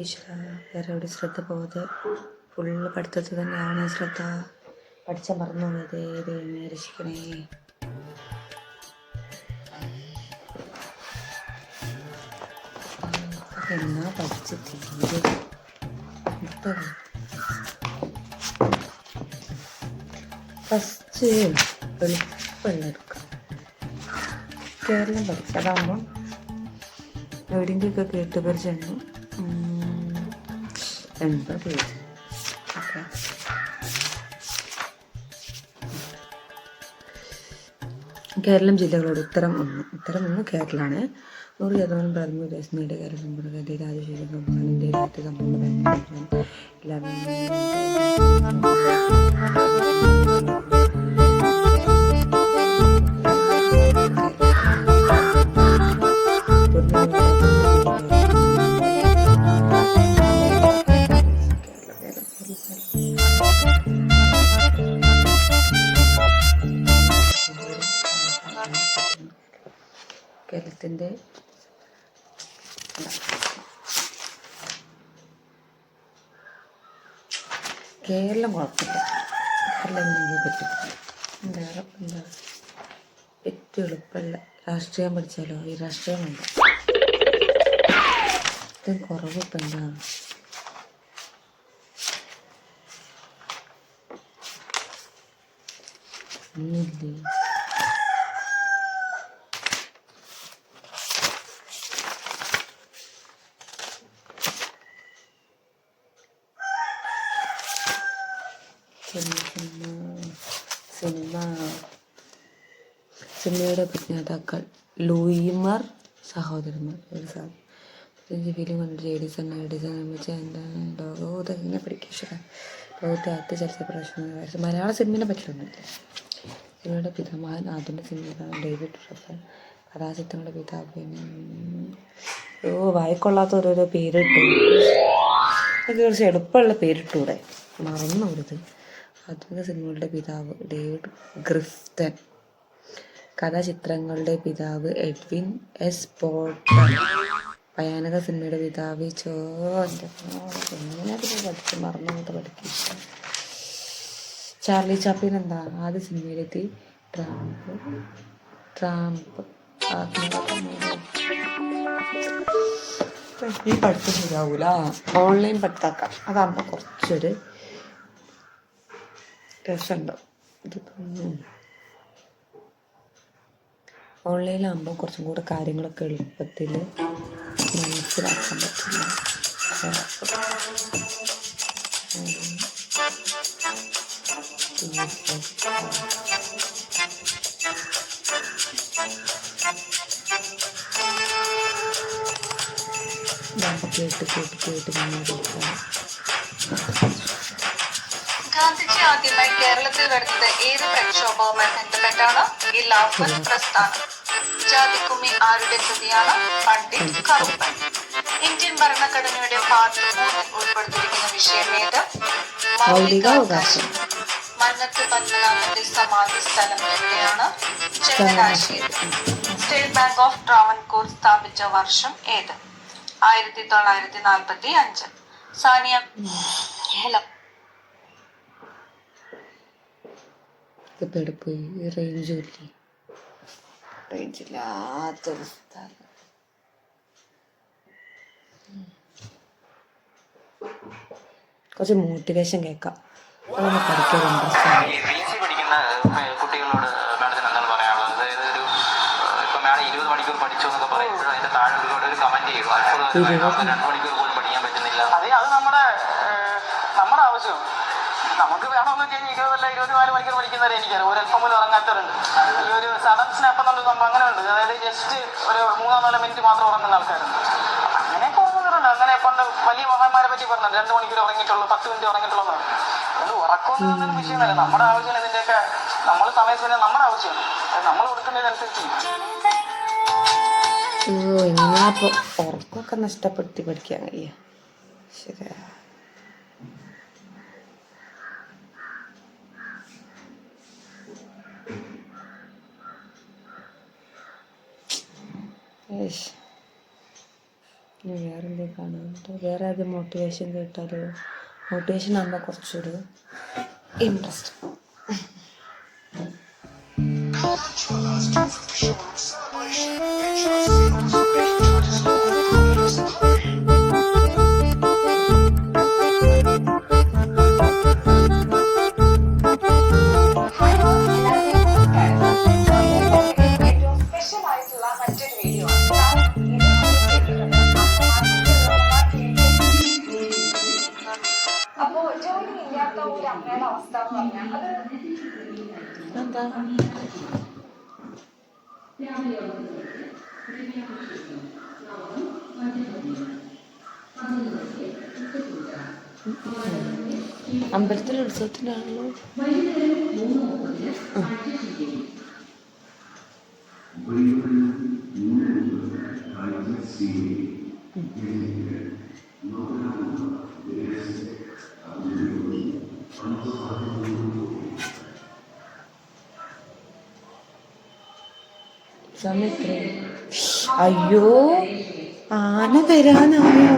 ഈശ്വര, വേറെ എവിടെ ശ്രദ്ധ പോകാതെ ഫുള്ള് പഠിത്തത്തിൽ തന്നെയാണ് ശ്രദ്ധ. പഠിച്ചാൽ മറന്നു പോയതേ, ദൈവമേ രക്ഷിക്കണേ. എന്നാ പഠിച്ച് തീരെ ഫസ്റ്റ് എളുപ്പമുള്ള എടുക്കാം. കേരളം പഠിക്കാം. അതാകുമ്പം എവിടെയെങ്കിലൊക്കെ കേട്ട് പരിചയം. 80 ഓക്കെ. കേരളം ജില്ലകളോട് ഉത്തരം 1 കേരളമാണ്. 100% പ്രാഥമിക വിദ്യാഭ്യാസം നേടിയ കേരള സമ്പൂർണ്ണ രാജ്യശീലം സംസ്ഥാനം ഇന്ത്യയിലെ രാജ്യത്തെ സമ്പൂർണ്ണ കേരളത്തിൻ്റെ കേരളം കുഴപ്പമില്ല. കേരളം പറ്റും. വേറെ എന്താ ഏറ്റവും എളുപ്പമുള്ള രാഷ്ട്രീയം പഠിച്ചാലോ? ഈ രാഷ്ട്രീയം വേണ്ട. ഏറ്റവും കുറവ് ഇപ്പം എന്താ? ഒന്നുമില്ലേ? സിനിമയുടെ നിർമ്മാതാക്കൾ ലൂയിമർ സഹോദരന്മാർ. ഒരു ഫിലിം കണ്ട് എഡിസൺ നിർമ്മിച്ച എന്താണ് ലോകോത്തരനെ പഠിക്കുക. ലോകത്തെ ആദ്യ ചലച്ചിത്ര പ്രദർശനം. മലയാള സിനിമയെ പറ്റിയൊന്നുമില്ല. സിനിമയുടെ പിതാമഹൻ ആധുനിക സിനിമയാണ് ഡേവിഡ് റഫൻ. കഥാചിത്രങ്ങളുടെ പിതാവ്. പിന്നെ വായിക്കൊള്ളാത്ത ഓരോരോ പേരിട്ടു. അതൊക്കെ കുറച്ച് എളുപ്പമുള്ള പേരിട്ടൂടെ, മറന്നുകൂടത്. ആധുനിക സിനിമകളുടെ പിതാവ് ഡേവിഡ് ഗ്രിഫ്തൻ. കഥാചിത്രങ്ങളുടെ പിതാവ് എഡ്വിൻ എസ് പോർട്ടർ. ഭയാനക സിനിമയുടെ പിതാവ് എങ്ങനെ പഠിച്ചു മറന്നുകൊണ്ട് പഠിക്കും. Charlie Chaplin. എന്താ ആദ്യ സിനിമയിലെത്തി? ട്രാമ്പ്. ഈ പഠിത്തം ശരിയാവൂല. ഓൺലൈൻ പഠിത്താക്കാം. അതാകുമ്പോൾ കുറച്ചൊരു രസമുണ്ടാവും. ഇതിപ്പം ഓൺലൈനിലാകുമ്പോൾ കുറച്ചും കൂടെ കാര്യങ്ങളൊക്കെ എളുപ്പത്തിൽ മനസ്സിലാക്കാൻ പറ്റില്ല. കേട്ട് ഗാന്ധിജി ആദ്യമായി കേരളത്തിൽ വരുന്നത് ഏത് പ്രക്ഷോഭവുമായി ബന്ധപ്പെട്ടാണ്? ഖിലാഫത്ത് പ്രസ്ഥാനം. ജാതിക്കുമ്മി ആരുടെ കൃതിയാണ്? പണ്ഡിറ്റ് കറുപ്പൻ. ഇന്ത്യൻ ഭരണഘടനയുടെ പാർട്ട് 3 ഉൾപ്പെടുത്തിയിരിക്കുന്ന വിഷയം ഏത്? മൗലികാവകാശം. മന്നത്ത് പത്മനാഭന്റെ സമാധി സ്ഥലം എവിടെയാണ്? Changanassery. State bank of Travancore സ്ഥാപിച്ച വർഷം ഏത്? 1945. സാനിയ റേഞ്ചില്ലാത്തൊരു സ്ഥലം. കുറച്ച് മോട്ടിവേഷൻ കേൾക്കാം. അതൊന്ന് പഠിക്കാൻ ഇൻട്രസ്റ്റ് ആണ്. പഠിക്കുന്ന കുട്ടികളോട് മാഡത്തിന് എന്താണ് പറയാനുള്ളത്? അതായത് ഒരു ഇപ്പൊ മാഡം 20 മണിക്കൂർ പഠിച്ചു എന്നൊക്കെ പറയുമ്പോൾ അതിന്റെ താഴെ ഒരുപാട് ഒരു കമന്റ് ചെയ്യും, 2 മണിക്കൂർ പോലും പഠിക്കാൻ പറ്റുന്നില്ല. അതെ, അത് നമ്മുടെ ആവശ്യം. നമുക്ക് വേണമെന്ന് വെച്ച് കഴിഞ്ഞാൽ 24 മണിക്കൂർ പഠിക്കുന്നവരെ എനിക്കറിയാം. ഒരല്പം പോലും ഇറങ്ങാത്തവരുണ്ട്. ഈ ഒരു സഡൻ സ്നാപ്പ് എന്നുള്ള സംഭവം അങ്ങനെ ഉണ്ട്. അതായത് ജസ്റ്റ് ഒരു 3-4 മിനിറ്റ് മാത്രം ഉറങ്ങുന്ന ആൾക്കാരുണ്ട്. അങ്ങനെയൊക്കെ ഉറങ്ങുന്നവരുണ്ട്. അങ്ങനെ പണ്ട് വലിയ മഹാന്മാരെ പറ്റി പറഞ്ഞത് 2 മണിക്കൂർ ഉറങ്ങിയിട്ടുള്ളൂ, 10 മിനിറ്റ് ഉറങ്ങിയിട്ടുള്ളൂ. അതുകൊണ്ട് ഉറക്കമൊന്നും വിഷയമല്ല. നമ്മുടെ ആവശ്യം ഇതിന്റെയൊക്കെ നമ്മൾ സമയത്ത് നമ്മുടെ ആവശ്യമാണ്. നമ്മൾ കൊടുക്കുന്നതിനനുസരിച്ച്. ഇങ്ങനപ്പോ ഉറക്കമൊക്കെ നഷ്ടപ്പെടുത്തി പഠിക്കാൻ കഴിയ. ശരിയാ. ഇനി വേറെ എന്തെങ്കിലും കാണാം കേട്ടോ. വേറെ അത് മോട്ടിവേഷൻ കേട്ടാലോ? മോട്ടിവേഷൻ ആകുമ്പോൾ കുറച്ചുകൂടി ഇൻട്രസ്റ്റ്. അപ്പോ ജോലി ഇല്ലാത്ത ഒരു അമ്മയുടെ അവസ്ഥ എന്ന് പറഞ്ഞാൽ അത് എന്താ അമ്പലത്തിലെ ഉത്സവത്തിനാണല്ലോ. സമയത്ത് അയ്യോ ആന വരാനായോ?